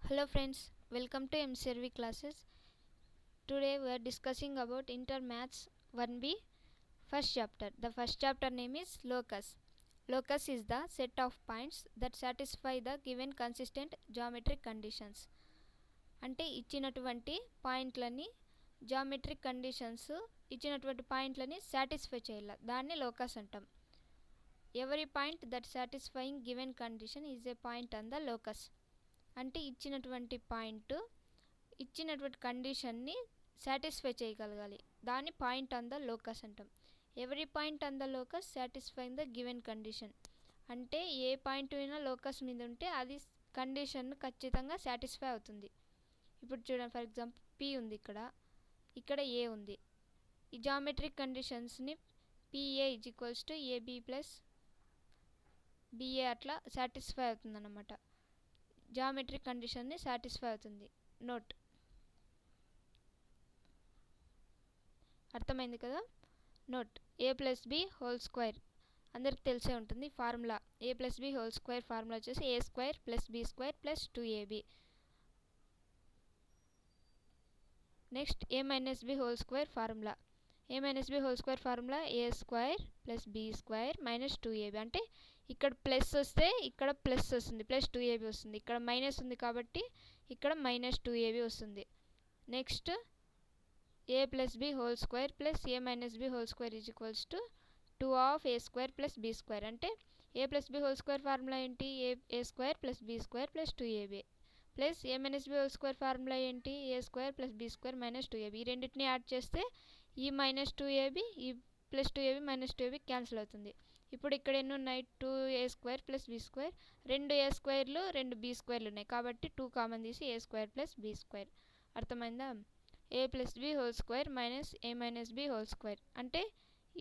Hello friends, welcome to MCRV classes. Today we are discussing about Inter Maths 1B first chapter. The first chapter name is locus. Locus is the set of points that satisfy the given consistent geometric conditions. అంటే ఇచ్చినటువంటి పాయింట్లని geometric conditions ఇచ్చినటువంటి పాయింట్లని satisfy చేయాలి, దాన్ని locus అంటాం. Every point that satisfying given condition is a point on the locus. అంటే ఇచ్చినటువంటి point ఇచ్చినటువంటి కండిషన్ని satisfy చేయగలగాలి, దాన్ని పాయింట్ ఆన్ ద లోకస్ అంటాం. Every point on the locus satisfying the given condition. అంటే ఏ పాయింట్ అయినా లోకస్ మీద ఉంటే అది కండిషన్ ఖచ్చితంగా సాటిస్ఫై అవుతుంది. ఇప్పుడు చూడండి, ఫర్ ఎగ్జాంపుల్ పి ఉంది, ఇక్కడ ఏ ఉంది. ఈ జామెట్రిక్ కండిషన్స్ని PA is equals to AB plus BA అట్లా సాటిస్ఫై అవుతుంది అన్నమాట. జామెట్రిక్ కండిషన్ని సాటిస్ఫై అవుతుంది. నోట్, అర్థమైంది కదా. Note, A plus B whole square అందరికి తెలిసే ఉంటుంది formula. A plus B whole square formula వచ్చేసి A square plus B square plus 2ab. Next A minus B whole square formula. A minus B whole square formula A square plus B square minus 2ab. అంటే ఇక్కడ plus వస్తే ఇక్కడ plus వస్తుంది, plus 2ab వస్తుంది. ఇక్కడ minus ఉంది కాబట్టి ఇక్కడ మైనస్ 2ab వస్తుంది. Next A plus B whole square plus A minus B whole square is equals to 2 of A square plus B square. అంటే A plus B whole square formula ఏంటి, A square plus B square plus 2ab plus A minus B whole square formula ఏంటి, A square plus B square minus 2ab. ఈ రెండింటిని add చేస్తే ఈ minus 2ab ఈ plus 2ab minus 2ab cancel అవుతుంది. ఇప్పుడు ఇక్కడ ఎన్ని ఉన్నాయి, 2a square plus B square, రెండు ఏ స్క్వేర్లు రెండు బి స్క్వేర్లు ఉన్నాయి కాబట్టి 2 కామన్ తీసి A square plus B square. అర్థమైందా. A plus B whole square minus A minus B whole square. అంటే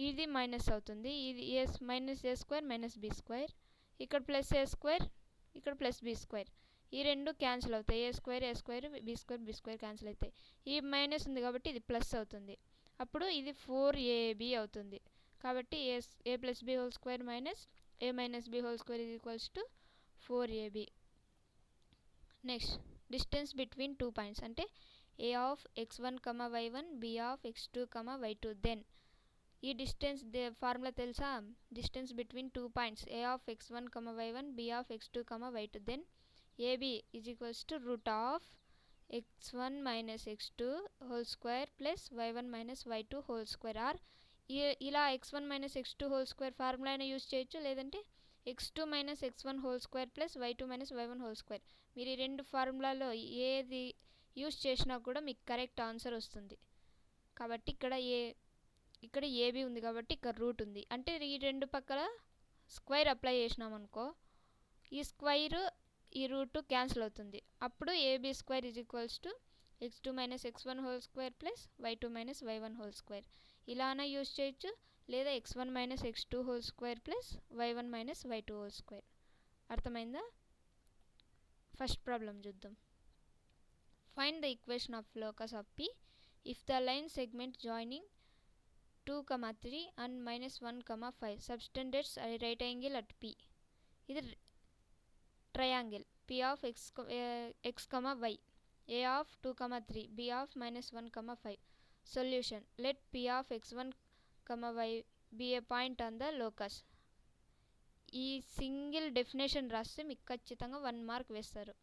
ఇది మైనస్ అవుతుంది, ఇది A minus A square minus B square. ఇక్కడ ప్లస్ ఏ స్క్వేర్, ఇక్కడ ప్లస్ బి స్క్వేర్. ఈ రెండు క్యాన్సిల్ అవుతాయి, A square B square cancel అవుతాయి. ఈ మైనస్ ఉంది కాబట్టి ఇది ప్లస్ అవుతుంది. అప్పుడు ఇది 4ab అవుతుంది. కాబట్టి A plus B whole square minus A minus B whole square is equals to 4ab. Next distance between 2 points. అంటే A of x1, y1 B of x2, y2. Then ఈ డిస్టెన్స్ ఫార్ములా తెలుసా, distance between 2 points A of x1, y1 B of x2, y2. Then AB is equals to root of x1 minus x2 whole square plus y1 minus y2 whole square. Or ఇలా x1 minus x2 whole square formula అయినా use చేయొచ్చు, లేదంటే x2 minus x1 whole square plus y2 minus y1 whole square. మీరు ఈ రెండు ఫార్ములాలో ఏది use చేసినా కూడా మీకు కరెక్ట్ ఆన్సర్ వస్తుంది. కాబట్టి ఇక్కడ ఏబి ఉంది కాబట్టి ఇక్కడ రూట్ ఉంది. అంటే ఈ రెండు పక్కల స్క్వేర్ అప్లై చేసినాం అనుకో, ఈ స్క్వేర్ ఈ రూట్ క్యాన్సిల్ అవుతుంది. అప్పుడు AB square is equals to x2 minus x1 whole square plus y2 minus y1 whole square. ఇలానా యూజ్ చేయొచ్చు, లేదా x1 minus x2 whole square plus y1 minus y2 whole square. అర్థమైందా. First problem చూద్దాం. Find the equation of locus of p if the line segment joining 2, 3 and -1, 5 subtends right angle at p. ఇది triangle p of x, y, a of 2, 3, b of -1, 5. Solution let p of x1, y be a point on the locus. ఈ single definition రాస్తే మీకు ఖచ్చితంగా 1 mark వేస్తారు.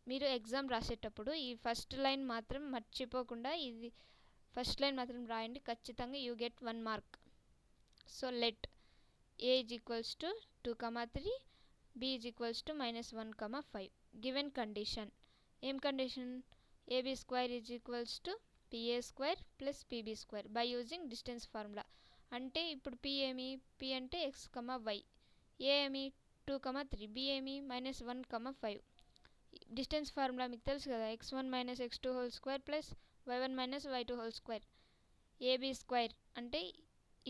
మీరు exam రాసేటప్పుడు ఈ first line మాత్రం మర్చిపోకుండా, ఇది ఫస్ట్ లైన్ మాత్రం రాయండి, ఖచ్చితంగా you get 1 mark. So let a is equals to 2, 3, b is equals to -1, 5. Given condition. ఏం condition, AB square is equals to PA square plus PB square by using distance formula. అంటే ఇప్పుడు P ఏమి, P అంటే x, y, A ఏమి 2, 3, B ఏమి -1, 5. Distance formula మీకు తెలుసు కదా, x1 minus x2 whole square plus y1 minus y2 whole square. AB square అంటే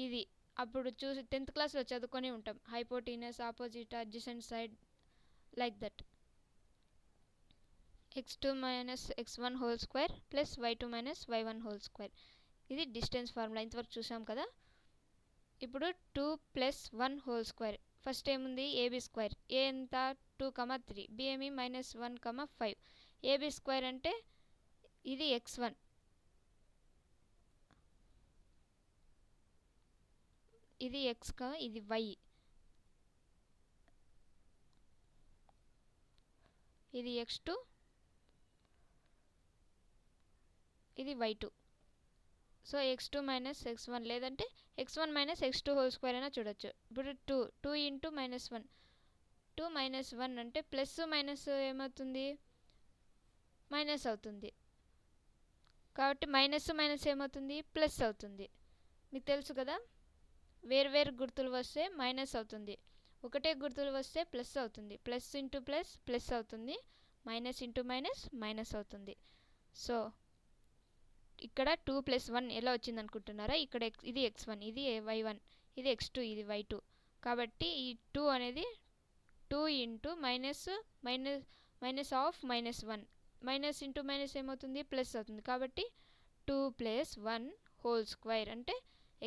ఇది అప్పుడు చూసి 10th క్లాస్లో చదువుకొని ఉంటాం, hypotenuse, opposite, adjacent side, like that. x2 minus x1 whole square plus y2 minus y1 whole square. ఇది distance formula, ఇంతవరకు చూసాం కదా. ఇప్పుడు 2 + 1 హోల్ స్క్వేర్ ఫస్ట్ ఏముంది ఏబీ స్క్వేర్, ఏ ఎంత 2, 3, బి ఏమి -1, 5. ఏబీ స్క్వేర్ అంటే ఇది x1, ఇది x, ఇది y, ఇది x2, ఇది y2. So x2 minus x1 లేదంటే x1 minus x2 whole square అయినా చూడొచ్చు. ఇప్పుడు 2 ఇంటూ -1, 2 -1 అంటే ప్లస్ మైనస్ ఏమవుతుంది, మైనస్ అవుతుంది. కాబట్టి మైనస్ మైనస్ ఏమవుతుంది, ప్లస్ అవుతుంది. మీకు తెలుసు కదా, వేరు గుర్తులు వస్తే మైనస్ అవుతుంది, ఒకటే గుర్తులు వస్తే ప్లస్ అవుతుంది. ప్లస్ ఇంటూ ప్లస్ ప్లస్ అవుతుంది, మైనస్ ఇంటూ మైనస్ మైనస్ అవుతుంది. సో ఇక్కడ 2 + 1 ఎలా వచ్చింది అనుకుంటున్నారా, ఇక్కడ ఇది x1, ఇది y1, ఇది x2, ఇది y2. కాబట్టి ఈ 2 అనేది 2 into minus of -1, minus into minus ఏమవుతుంది, ప్లస్ అవుతుంది. కాబట్టి 2 + 1 హోల్ స్క్వేర్ అంటే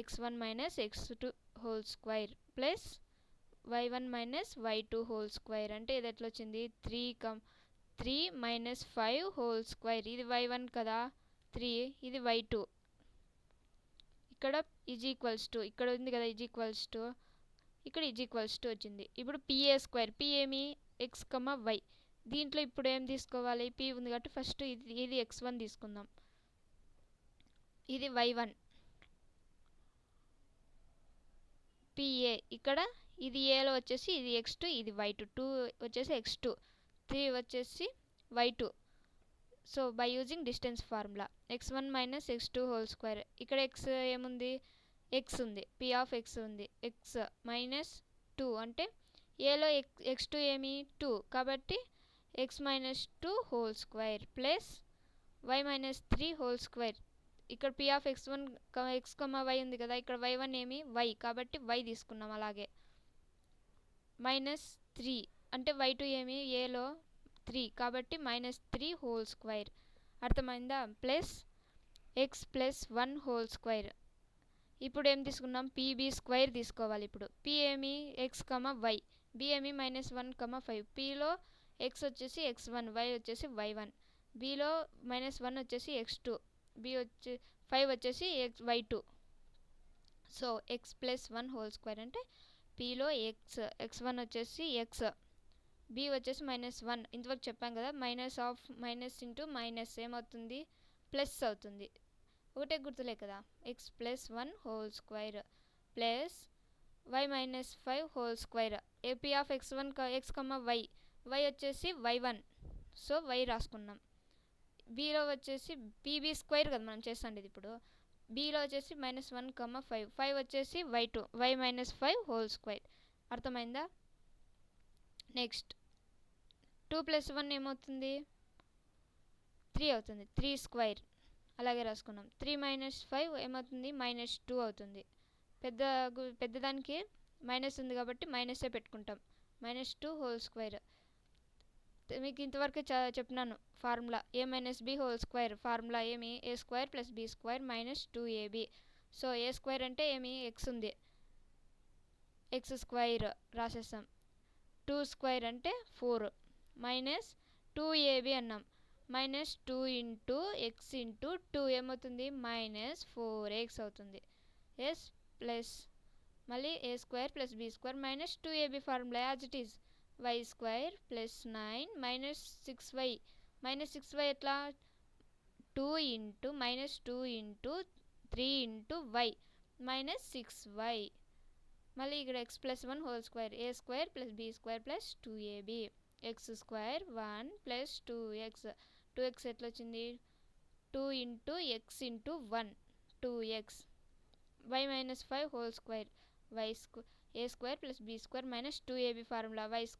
x1 minus x2 whole square plus y1 minus y2 whole square అంటే ఇది ఎట్లా వచ్చింది, 3 - 5 హోల్ స్క్వేర్. ఇది y1 కదా, 3, ఇది y2. ఇక్కడ = ఇక్కడ ఉంది కదా = ఇక్కడ = వచ్చింది. ఇప్పుడు pa స్క్వేర్, p ఏమి x, y. దీంట్లో ఇప్పుడు ఏం తీసుకోవాలి, p ఉంది కాబట్టి ఫస్ట్ ఇది x1 తీసుకుందాం, ఇది y1. pa ఇక్కడ ఇది aలో వచ్చేసి ఇది x2, ఇది y2. 2 వచ్చేసి x2, 3 వచ్చేసి y2. So by using distance formula x1 minus x2 whole square. ఇక్కడ x ఏముంది, x ఉంది, p ఆఫ్ x ఉంది, x -2 అంటే ఏలో x2 ఏమి 2 కాబట్టి x -2 whole square plus y -3 whole square. ఇక్కడ p of x1 x, y ఉంది కదా, ఇక్కడ y1 ఏమి y కాబట్టి y తీసుకున్నాం. అలాగే -3 అంటే y2 ఏమి ఏలో 3 కాబట్టి -3 హోల్ స్క్వేర్. అర్థమైందా, ప్లస్ x + 1 హోల్ స్క్వేర్. ఇప్పుడు ఏం తీసుకున్నాం, pb స్క్వేర్ తీసుకోవాలి. ఇప్పుడు p ఏమి x, y, b ఏమి -1, 5. pలో x వచ్చేసి x1, y వచ్చేసి y1, bలో -1 వచ్చేసి x2, b 5 వచ్చేసి y2. So x + 1 whole square అంటే pలో x1 వచ్చేసి x, b వచ్చేసి -1. ఇంతవరకు చెప్పాం కదా, minus of minus into minus ఏమవుతుంది, ప్లస్ అవుతుంది. ఒకటే గుర్తులే కదా, x + 1 whole square plus y -5 whole square. p of x1 x, y, y వచ్చేసి y1, సో y రాసుకున్నాం. bలో వచ్చేసి pb స్క్వేర్ కదా మనం చేస్తాండేది. ఇప్పుడు bలో వచ్చేసి -1, 5, 5 వచ్చేసి y2, y -5 హోల్ స్క్వేర్. అర్థమైందా. నెక్స్ట్ 2 + 1 ఏమవుతుంది, 3 అవుతుంది, 3 స్క్వేర్. అలాగే రాసుకున్నాం. 3 - 5 ఏమవుతుంది, -2 అవుతుంది. పెద్దదానికి మైనస్ ఉంది కాబట్టి మైనసే పెట్టుకుంటాం, -2 హోల్ స్క్వేర్. మీకు ఇంతవరకు చెప్పినాను formula a - b whole square. Formula ఏమి, a² + b² -2ab. So a square అంటే ఏమి, x ఉంది, x స్క్వేర్ రాసేస్తాం. 2 స్క్వేర్ అంటే 4 -2ab అన్నాం. -2 ఇంటూ x ఇంటూ 2 ఏమవుతుంది, -4x అవుతుంది. ఎస్ ప్లస్ మళ్ళీ a² + b² -2ab formula as it is. y² + 9 -6y. -6y ఎట్లా, 2 ఇంటూ -3 ఇంటూ y -6y. మళ్ళీ ఇక్కడ x + 1 whole square, a² + b² + 2ab. x² 1 + 2x. 2x ఎట్లా వచ్చింది, 2 into x into 1 2x. y -5 whole square, a² + b² -2ab formula y² +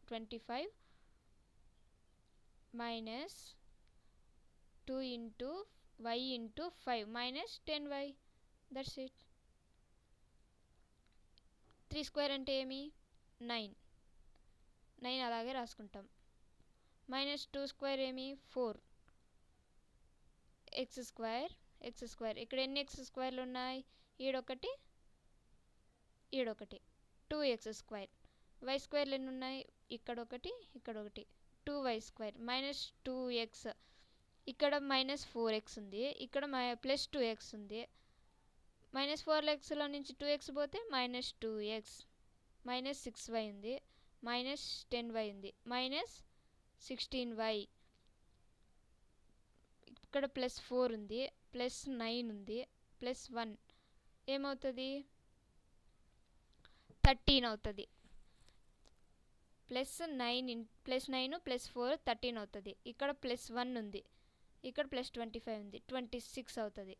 25 -2 into y into 5 -10y. That's it. 3 square అంటే ఏమి, 9 అలాగే రాసుకుంటాం. -2 square ఏమి, 4 x square. ఇక్కడ ఎన్ని x స్క్వేర్లు ఉన్నాయి, ఈడొకటి ఈడొకటి 2x². వై స్క్వేర్లు ఎన్ని ఉన్నాయి? ఇక్కడ ఒకటి, ఇక్కడ ఒకటి. 2y² minus 2x. ఇక్కడ మైనస్ 4x ఉంది, ఇక్కడ ప్లస్ 2x ఉంది. మైనస్ 4xలో నుంచి 2x పోతే మైనస్ 2x. మైనస్ 6y ఉంది, మైనస్ 10y ఉంది, మైనస్ 16y. ఇక్కడ ప్లస్ 4 ఉంది, ప్లస్ 9 ఉంది, ప్లస్ 1 ఏమవుతుంది? 13 అవుతుంది. ప్లస్ 9 ప్లస్ 4 13 అవుతుంది. ఇక్కడ ప్లస్ 1 ఉంది, ఇక్కడ ప్లస్ 25 ఉంది, 26 అవుతుంది.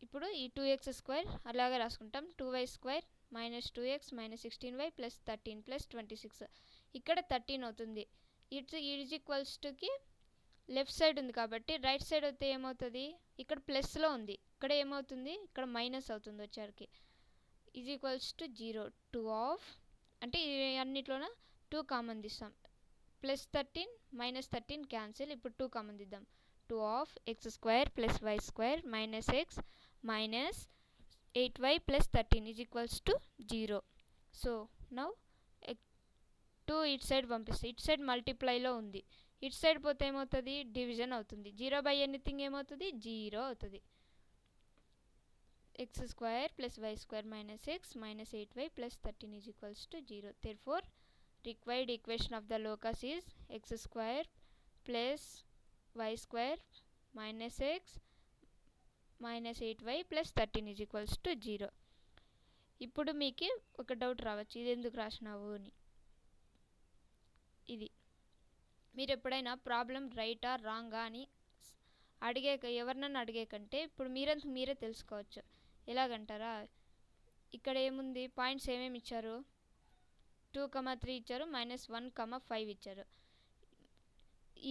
ఇప్పుడు ఈ 2x² అలాగే రాసుకుంటాం. 2y² minus 2x minus 16y plus 13 plus 26. ఇక్కడ 13 అవుతుంది. Is equals Tuki left side ఉంది కాబట్టి రైట్ సైడ్ అయితే ఏమవుతుంది? ఇక్కడ ప్లస్లో ఉంది, ఇక్కడ ఏమవుతుంది? ఇక్కడ మైనస్ అవుతుంది వచ్చరికి. Is equals to 0. 2 ఆఫ్ అంటే అన్నిట్లోన 2 కామన్ తీస్తాం. Plus 13 minus 13 cancel. ఇప్పుడు 2 కామన్ తీద్దాం. 2 of x² plus y² minus x minus 8y plus 13 is equals to 0. So now 2 ఇటు సైడ్ పంపిస్తే ఇటు సైడ్ మల్టిప్లైలో ఉంది, ఇటు సైడ్ పోతే ఏమవుతుంది? డివిజన్ అవుతుంది. 0 బై ఎనీథింగ్ ఏమవుతుంది? 0 అవుతుంది. x² plus y² minus x minus 8y plus 13 is equals to 0. Therefore required equation of the locus is x² plus y² minus x minus 8y plus 13 is equals to 0. ఇప్పుడు మీకు ఒక doubt రావచ్చు, ఇది ఎందుకు రాసినావు అని. ఇది మీరు ఎప్పుడైనా ప్రాబ్లం రైటా రాంగా అని ఎవరినన్నా అడిగే కంటే ఇప్పుడు మీరంతకు మీరే తెలుసుకోవచ్చు. ఎలాగంటారా? ఇక్కడ ఏముంది? పాయింట్స్ ఏమేమి ఇచ్చారు? 2,3 ఇచ్చారు, మైనస్ 1,5 ఇచ్చారు.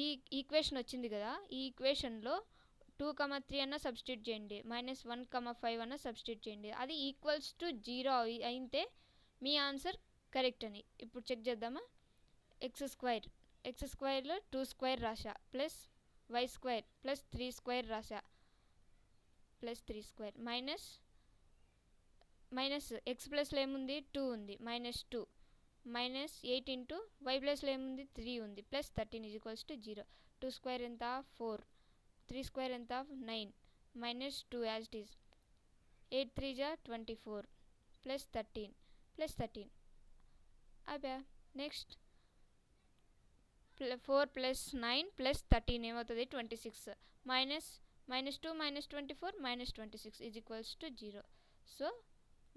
ఈ ఈక్వేషన్ వచ్చింది కదా, ఈ ఈక్వేషన్లో 2,3 అన్న సబ్స్టిట్యూట్ చేయండి, మైనస్ 1,5 అన్న సబ్స్టిట్యూట్ చేయండి. అది ఈక్వల్స్ టు 0 అయితే మీ ఆన్సర్ కరెక్ట్ అని. ఇప్పుడు చెక్ చేద్దామా? x²లో 2² రాసా, ప్లస్ y² ప్లస్ 3² రాసా, ప్లస్ 3² మైనస్ x ప్లస్లో ఏముంది? 2 ఉంది, మైనస్ 2 మైనస్ 8 ఇంటూ y ప్లస్లో ఏముంది? 3 ఉంది, ప్లస్ 13 ఈజ్ ఈక్వల్స్ టు 0. 2² ఎంత? 4. 3² ఎంత? 9 మైనస్ 2 యాజ్ ఇట్ ఈజ్. 8 3 జా 24 ప్లస్ 13 అబ్బా. నెక్స్ట్ 4 ప్లస్ 9 ప్లస్ 13 ఏమవుతుంది? 26. Minus 2 minus 24 minus 26 is equals to 0. So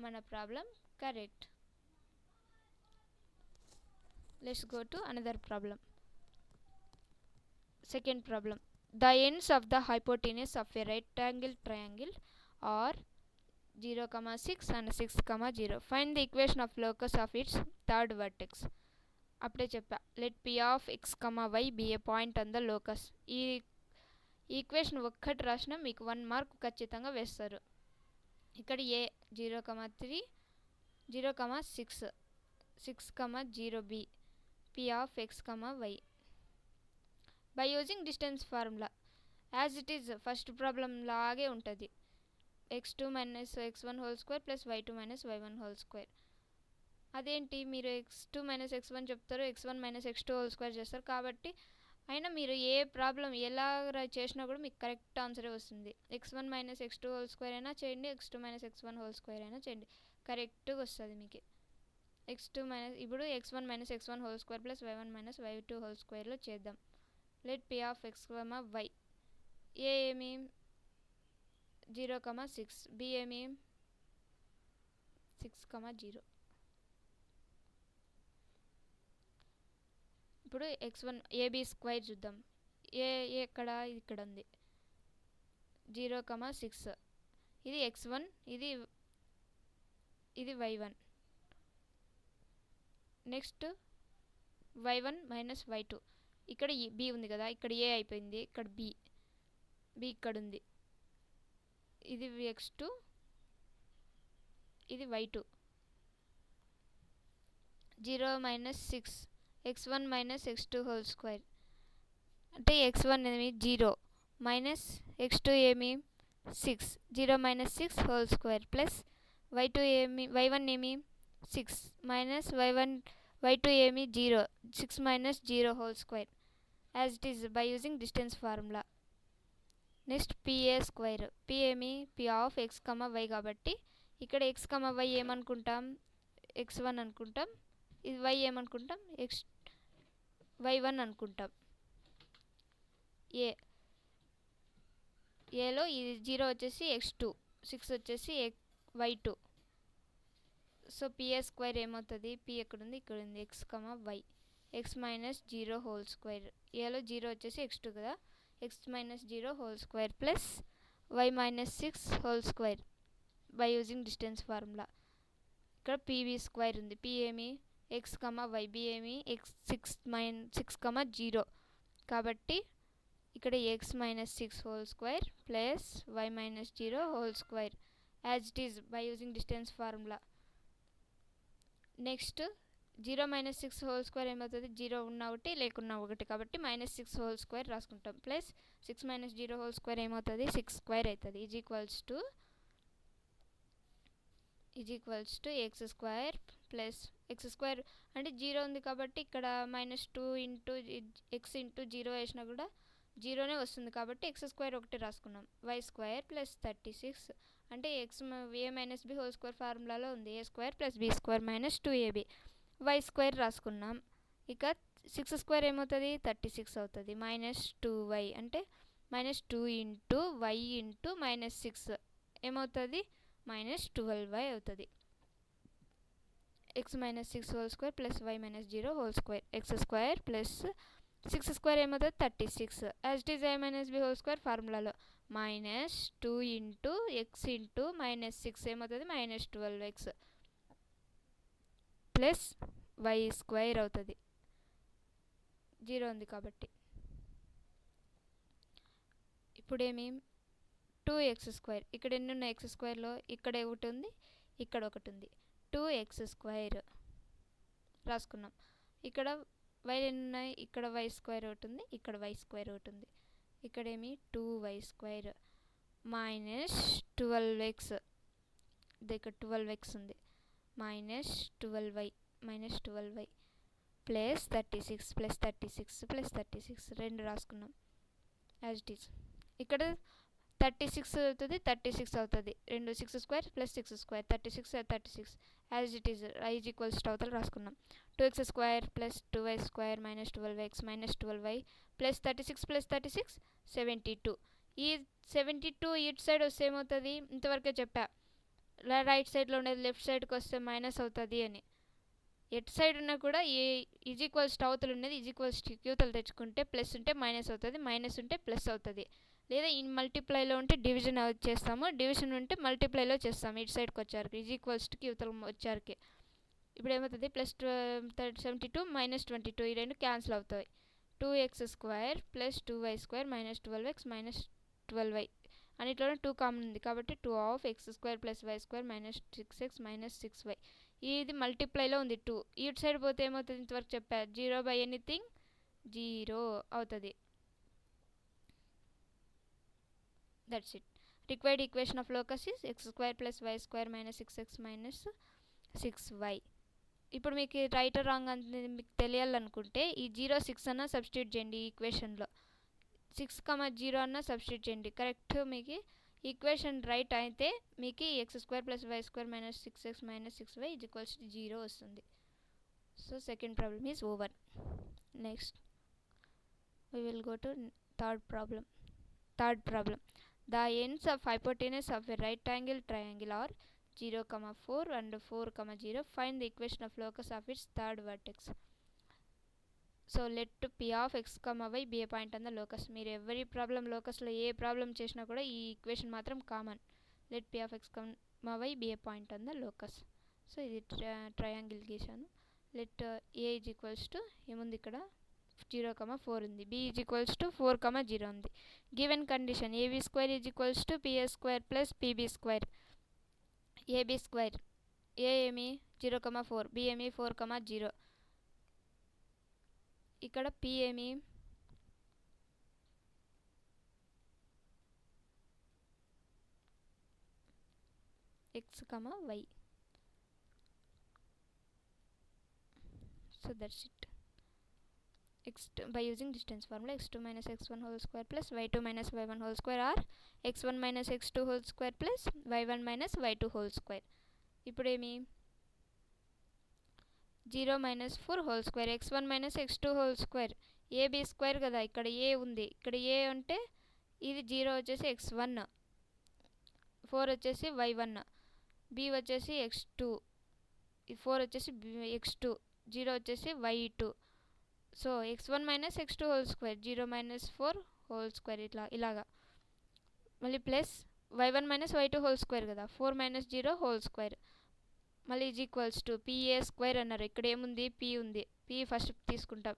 మన problem correct. Let's go to another problem. Second problem. The ends of the hypotenuse of a right angle triangle are 0, 6 and 6, 0. Find the equation of locus of its third vertex. అప్పుడే చెప్పా, let p of x, y be a point on the locus. ఈ equation ఒక్కటి రాసినా మీకు 1 mark ఖచ్చితంగా వేస్తారు. ఇక్కడ a 0, 3 0, 6 6, 0 b p of x, y. By using distance formula as it is first problem లాగే ఉంటుంది. x2 minus x1 whole square plus y2 minus y1 whole square. అదేంటి మీరు x2 మైనస్ x1 చెప్తారు, x1 minus x2 whole square చేస్తారు. కాబట్టి అయినా మీరు ఏ problem ఎలా చేసినా కూడా మీకు కరెక్ట్ ఆన్సరే వస్తుంది. x1 minus x2 whole square అయినా చేయండి, x2 minus x1 whole square అయినా చేయండి, కరెక్ట్గా వస్తుంది మీకు. ఇప్పుడు x1 minus x1 whole square plus y1 minus y2 whole square చేద్దాం. Let p of x, y. A ఏమి 0, 6, b ఏమి 6, 0. ఇప్పుడు x1 ab స్క్వేర్ చూద్దాం. ఏ ఎక్కడ? ఇక్కడ ఉంది 0, 6. ఇది x1, ఇది y1. Next y1 minus y2. ఇక్కడ b ఉంది కదా, ఇక్కడ a అయిపోయింది, ఇక్కడ b ఇక్కడ ఉంది. ఇది x2, ఇది y2. 0 minus 6 x1 minus x2 whole square అంటే x1 ఏమి 0 మైనస్ x2 ఏమి 6, 0 minus 6 whole square plus y2 ఏమి y1 ఏమి 6 మైనస్ y2 ఏమి 0 6 minus 0 whole square as it is by using distance formula. Next PA square P ఏమి P of X comma Y కాబట్టి ఇక్కడ X comma why ఏమనుకుంటాం x1 అనుకుంటాం, ఇది y ఏమనుకుంటాం y1 అనుకుంటాం. ఏలో ఇది 0 వచ్చేసి x2 6 వచ్చేసి y2. సో పిఏ స్క్వేర్ ఏమవుతుంది పి ఎక్కడుంది ఇక్కడ ఉంది X comma Y X minus 0 whole square ఏలో 0 వచ్చేసి x2 కదా X minus 0 whole square plus Y minus 6 whole square by using distance formula. ఇక్కడ పిబి స్క్వేర్ ఉంది పి ఏమి ఎక్స్ కమ వై బి ఏమి ఎక్స్ 6 కమ 0 కాబట్టి ఇక్కడ X minus 6 whole square plus Y minus 0 whole square as it is by using distance formula. Next 0 minus 6 whole square ఏమవుతుంది 0 ఉన్న ఒకటి లేకున్నా ఒకటి కాబట్టి మైనస్ 6 హోల్ స్క్వేర్ రాసుకుంటాం ప్లస్ 6 మైనస్ 0 హోల్ స్క్వేర్ ఏమవుతుంది 6 స్క్వేర్ అవుతుంది is equals to X square plus X square అంటే 0 ఉంది కాబట్టి ఇక్కడ మైనస్ 2 ఇంటూ ఎక్స్ ఇంటూ 0 వేసినా కూడా 0నే వస్తుంది కాబట్టి ఎక్స్ స్క్వేర్ ఒకటి రాసుకున్నాం వై స్క్వేర్ ప్లస్ 36 అంటే X A minus B whole square ఫార్ములాలో ఉంది A square plus B square minus 2ab Y square రాసుకున్నాం. ఇక 6 స్క్వేర్ ఏమవుతుంది 36 అవుతుంది మైనస్ 2y అంటే minus 2 into Y into minus 6 ఏమవుతుంది మైనస్ 12y అవుతుంది. X minus 6 whole square plus Y minus 0 whole square X square plus 6 square ఏమవుతుంది 36 as it is A minus B whole square ఫార్ములాలో minus 2 into X into minus 6 ఏమవుతుంది minus 12x plus Y square అవుతుంది 0 ఉంది కాబట్టి. ఇప్పుడేమి 2x square ఇక్కడ ఎన్ని ఉన్నాయి ఎక్స్ స్క్వేర్లో ఇక్కడ ఒకటి ఉంది ఇక్కడ ఒకటి ఉంది 2x స్క్వేర్ రాసుకున్నాం. ఇక్కడ వై ఎన్ని ఉన్నాయి ఇక్కడ వై స్క్వేర్ ఒకటి ఉంది ఇక్కడ వై స్క్వేర్ ఒకటి ఉంది ఇక్కడేమి 2y స్క్వేర్ మైనస్ 12x ఇక్కడ 12x ఉంది minus 12y plus 36 plus 36 plus 36 రెండు రాసుకున్నాం యాజ్ ఇట్ ఈస్. ఇక్కడ 36 అవుతుంది 36 అవుతుంది రెండు 6 square plus 6 square 36 as it is is equals to అవతల రాసుకున్నాం 2x square plus 2y square minus 12x minus 12y plus 36 72. ఈ 72 ఇటు సైడ్ వస్తే ఏమవుతుంది ఇంతవరకే చెప్పా రైట్ సైడ్లో ఉండేది లెఫ్ట్ సైడ్కి వస్తే మైనస్ అవుతుంది అని. ఎటు సైడ్ ఉన్నా కూడా ఏ ఈజ్ ఈక్వల్స్ టు అవతలు ఉండేది ఈజ్ ఈక్వల్స్ టు క్యూతలు తెచ్చుకుంటే ప్లస్ ఉంటే మైనస్ అవుతుంది మైనస్ ఉంటే ప్లస్ అవుతుంది లేదా ఇన్ మల్టిప్లైలో ఉంటే డివిజన్ చేస్తాము డివిజన్ ఉంటే మల్టిప్లైలో చేస్తాము ఇటు సైడ్కి వచ్చారు ఈజ్ ఈక్వల్స్ టు క్యూతలు వచ్చారికి. ఇప్పుడు ఏమవుతుంది ప్లస్ 72 మైనస్ 22 ఈ రెండు క్యాన్సిల్ అవుతాయి 2x square plus 2y square minus 12x minus 12y అన్నిట్లోనే 2 కామన్ ఉంది కాబట్టి 2 of X square plus Y square minus 6x minus 6y ఇది మల్టిప్లైలో ఉంది 2 ఇటు సైడ్ పోతే ఏమవుతుంది ఇంతవరకు చెప్పా 0 బై ఎనీథింగ్ 0 అవుతుంది. That's it. Required equation of locus is X square plus Y square minus 6x minus 6y. ఇప్పుడు మీకు రైట్ రాంగ్ అని మీకు తెలియాలనుకుంటే ఈ 0 6 అన్న సబ్స్టిట్యూట్ చేయండి ఈ ఈక్వేషన్లో 6,0 అన్న సబ్స్టిట్యూట్ చేయండి కరెక్ట్ మీకు ఈక్వేషన్ రైట్ అయితే మీకు X square plus Y square minus 6x minus 6y is equals to 0 వస్తుంది. So second problem is over. Next we will go to third problem. The ends of hypotenuse of a right angle triangle are 0, 4 and 4, 0. Find the equation of locus of its third vertex. So let p of x, y be a point on the locus. మీరు every problem లోకస్లో ఏ problem చేసినా కూడా ఈ equation మాత్రం common. Let p of x, y be a point on the locus. So ఇది triangle గీసాను. Let a is equals to ఏముంది ఇక్కడ 0, 4 ఉంది b ఈజ్ ఈక్వల్స్ టు 4, 0 ఉంది. Given condition ab square is equals to pa square plus pb square ab square a ఏమి 0, 4 b ఏమి 4, 0 ఇక్కడ p ఏమి x comma y. So that's it. By using distance formula, x2 minus x1 whole square plus y2 minus y1 whole square, or x1 minus x2 whole square plus y1 minus y2 whole square. ఇప్పుడు ఏమి 0 minus 4 whole square, x1 minus x2 whole square, ab square కదా, ఇక్కడ a ఉంది, ఇక్కడ a అంటే ఇది 0 వచ్చేసి x1, 4 వచ్చేసి y1, b వచ్చేసి x2, 4 వచ్చేసి x2, 0 వచ్చేసి y2. So x1 minus x2 whole square, 0 minus 4 whole square, ఇలాగా మళ్ళీ plus y1 minus y2 whole square కదా, 4 మైనస్ 0 హోల్ స్క్వేర్, మళ్ళీ is equals to pa square అన్నారు. ఇక్కడ ఏముంది, p ఉంది, p ఫస్ట్ తీసుకుంటాం,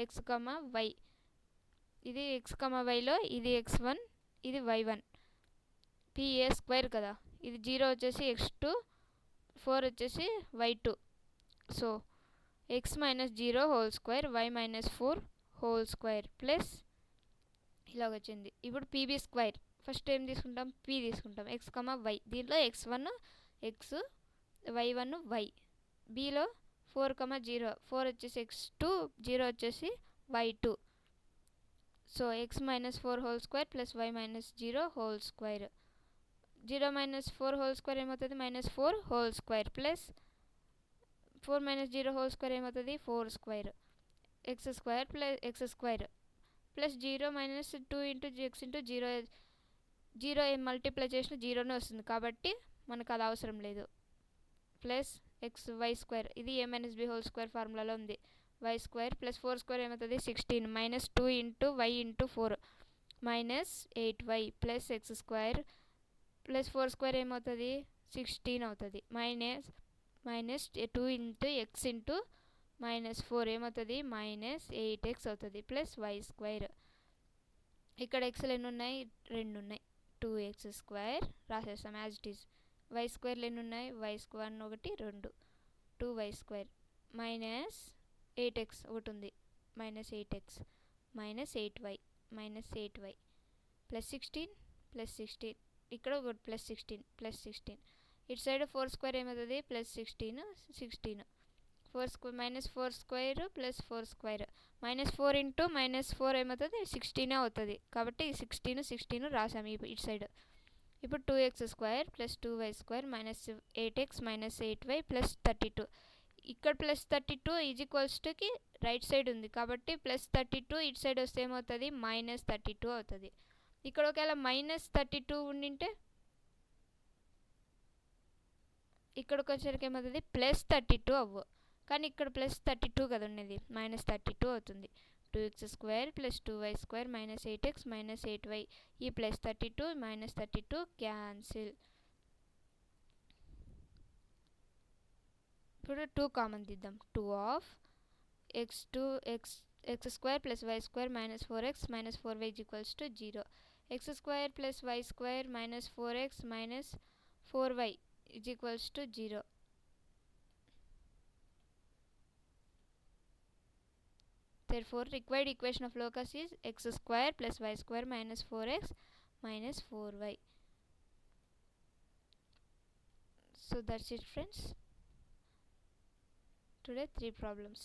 x కమా y, ఇది x కమా వైలో ఇది x1 ఇది y1, pa స్క్వేర్ కదా, ఇది 0 వచ్చేసి x2, 4 వచ్చేసి y2. So x minus 0 whole square, y minus 4 whole square plus ఇలాగ వచ్చింది. ఇప్పుడు pb స్క్వేర్, ఫస్ట్ ఏం తీసుకుంటాం, p తీసుకుంటాం, x కమా y, దీంట్లో x1 x, y1 y, bలో 4 కమా 0, 4 వచ్చేసి x2, 0 వచ్చేసి y2. So x minus 4 whole square plus y minus 0 whole square, 0 minus 4 whole square ఏమవుతుంది, minus 4 whole square plus 4 minus 0 whole square ఏమవుతుంది, 4 square, x square plus x square plus 0 minus 2 into x into 0, 0 ఏం multiply చేసిన 0నే వస్తుంది కాబట్టి మనకు అది అవసరం లేదు, ప్లస్ ఎక్స్ వై స్క్వేర్, ఇది a minus b whole square ఫార్ములాలో ఉంది, y స్క్వేర్ ప్లస్ 4 స్క్వేర్ ఏమవుతుంది 16, minus 2 into y into 4 minus 8y plus X square plus 4 square ఏమవుతుంది 16 అవుతుంది, minus 2 into X into minus 4 ఏమవుతుంది మైనస్ 8x అవుతుంది, plus Y square, ఇక్కడ ఎక్స్లు ఎన్ని ఉన్నాయి, 2 ఉన్నాయి, 2x స్క్వేర్ రాసేస్తాం యాజ్ ఇట్ ఈజ్, వై స్క్వేర్లు ఎన్ని ఉన్నాయి, y square 1 2, 2y square minus 8x ఒకటి ఉంది, minus 8x minus 8y plus 16 ఇక్కడ ఒకటి ప్లస్ 16 ఇటు సైడ్ 4 స్క్వేర్ ఏమవుతుంది plus 16 4 square minus 4 square plus 4 square minus 4 into minus 4 ఏమవుతుంది 16 అవుతుంది, కాబట్టి 16 రాసాము ఇటు సైడ్. ఇప్పుడు 2x square plus 2y square minus 8x minus 8y plus 32, ఇక్కడ plus 32 is equals Tuki right side ఉంది కాబట్టి ప్లస్ 32 ఇటు సైడ్ వస్తే ఏమవుతుంది మైనస్ 32 అవుతుంది. ఇక్కడ ఒకవేళ మైనస్ 32 ఉండింటే ఇక్కడికి వచ్చేసరికి ఏమవుతుంది ప్లస్ 32 అవ్వు, కానీ ఇక్కడ ప్లస్ 32 కదా ఉన్నది, మైనస్ 32 అవుతుంది. 2x square plus 2y square minus 8x minus 8y, ఈ ప్లస్ 32 మైనస్ 32 క్యాన్సిల్. ఇప్పుడు 2 కామన్ తీద్దాం, 2 of x square plus y square minus 4x minus 4y equals to 0, x square plus y square minus 4x minus 4y is equals to 0. Therefore, required equation of locus is x square plus y square minus 4x minus 4y. So that's it, friends. Today 3 problems.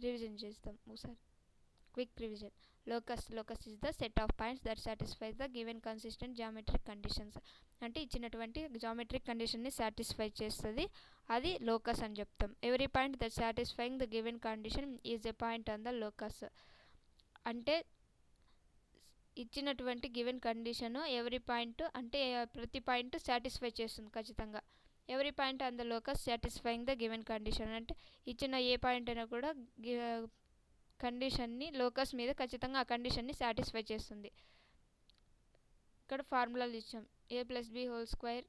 Revision చేద్దాం ఒకసారి. Quick revision. Locus is the set of points that satisfies the given consistent geometric conditions. అంటే ఇచ్చినటువంటి geometric condition ని satisfy చేస్తుంది, అది locus అని చెప్తాం. Every point that satisfying the given condition is a point on the locus. అంటే ఇచ్చినటువంటి given condition every point అంటే ప్రతి పాయింట్ సాటిస్ఫై చేస్తుంది ఖచ్చితంగా. Every point on the locus satisfying the given condition అంటే ఇచ్చిన ఏ పాయింట్ అయినా కూడా కండిషన్ని లోకస్ మీద ఖచ్చితంగా ఆ కండిషన్ని సాటిస్ఫై చేస్తుంది. ఇక్కడ ఫార్ములాలు ఇచ్చాం, A plus B whole square,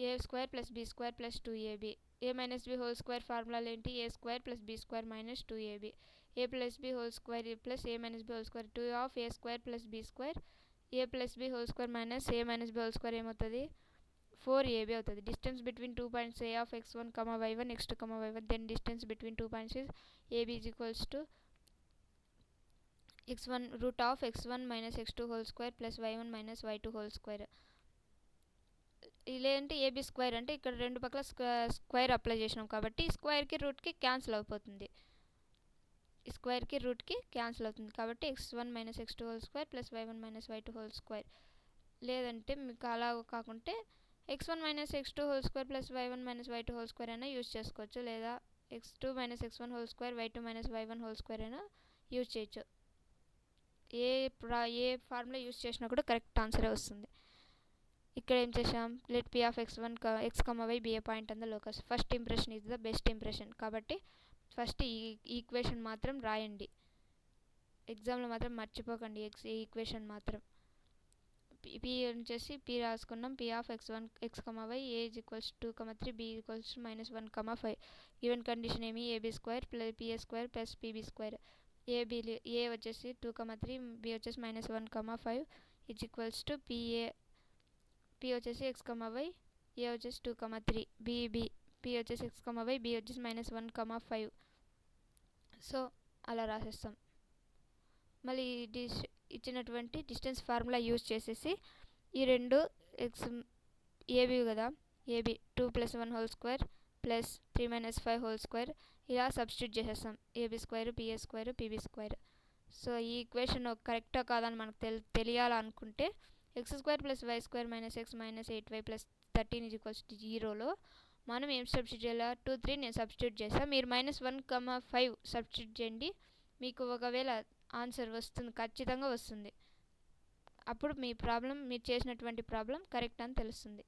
A square plus B square plus 2ab, A minus B whole square ఫార్ములాలు ఏంటి, A square plus B square minus 2ab, A plus B whole square plus A minus B whole square 2 of A square plus B square, A plus B whole square minus A minus B whole square ఏమవుతుంది 4ab అవుతుంది. Distance between 2 points A of x1, y1, x2, y1, then distance between 2 points is ab is equals to x1 root of x1 minus x2 whole square plus y1 minus y2 whole square. ఇదేంటి AB square అంటే ఇక్కడ రెండు పక్కల square apply చేసినాం కాబట్టి స్క్వేర్కి రూట్కి cancel అయిపోతుంది. ఈ స్క్వేర్కి రూట్కి cancel అవుతుంది కాబట్టి x1 minus x2 whole square plus y1 minus y2 whole square. లేదంటే మీకు అలా కాకుంటే x1 minus x2 whole square plus y1 minus y2 whole square అయినా యూజ్ చేసుకోవచ్చు, లేదా x2 minus x1 whole square y2 minus y1 whole square అయినా use చేయొచ్చు. ఏ formula use చేసినా కూడా కరెక్ట్ ఆన్సరే వస్తుంది. ఇక్కడ ఏం చేసాం, let p of x1 x, y be a point on the locus. First impression is the best impression కాబట్టి first ఈ ఈక్వేషన్ మాత్రం రాయండి. ఎగ్జామ్లో మాత్రం మర్చిపోకండి ఈ ఈక్వేషన్ మాత్రం. p వచ్చేసి p రాసుకున్నాం. p of x1 x, y a is equals to 2, 3 b equals to -1, 5. Even condition ఏమి ab square plus pa square plus pb square. a వచ్చేసి 2, 3 b వచ్చేసి -1, 5 is equals to p వచ్చేసి x, y, a వచ్చేసి 2, 3 p వచ్చేసి x, y, b వచ్చేసి -1, 5. So అలా రాసేస్తాం. మళ్ళీ ఇచ్చినటువంటి డిస్టెన్స్ ఫార్ములా యూజ్ చేసేసి ఈ రెండు ఎక్స్ ఏబీ కదా, AB 2 + 1 whole square plus 3 - 5 whole square ఇలా సబ్స్టిట్యూట్ చేసేస్తాం. AB square PA square PB square. So ఈ ఈక్వేషన్ కరెక్టా కాదని మనకు తెలియాలనుకుంటే x square plus Y square minus X minus 8y plus 13 = 0లో మనం ఏం సబ్స్టిట్యూట్ చేయాలి, 2, 3 నేను సబ్స్టిట్యూట్ చేస్తాను, మీరు -1, 5 సబ్స్టిట్యూట్ చేయండి. మీకు ఒకవేళ ఆన్సర్ వస్తుంది, ఖచ్చితంగా వస్తుంది. అప్పుడు మీరు చేసినటువంటి ప్రాబ్లం కరెక్ట్ అని తెలుస్తుంది.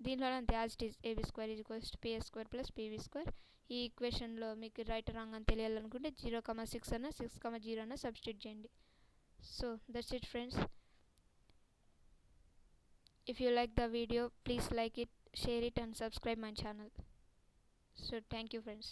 దీంట్లో అంతే, as it is AB square = PA square plus PB square. ఈ ఈక్వేషన్లో మీకు రైట్ రాంగ్ అని తెలియాలనుకుంటే 0,6 అన్న 6,0 అన్న సబ్స్టిట్యూట్ చేయండి. So that's it friends. If you like the video, please like it, share it and subscribe my channel. So thank you friends.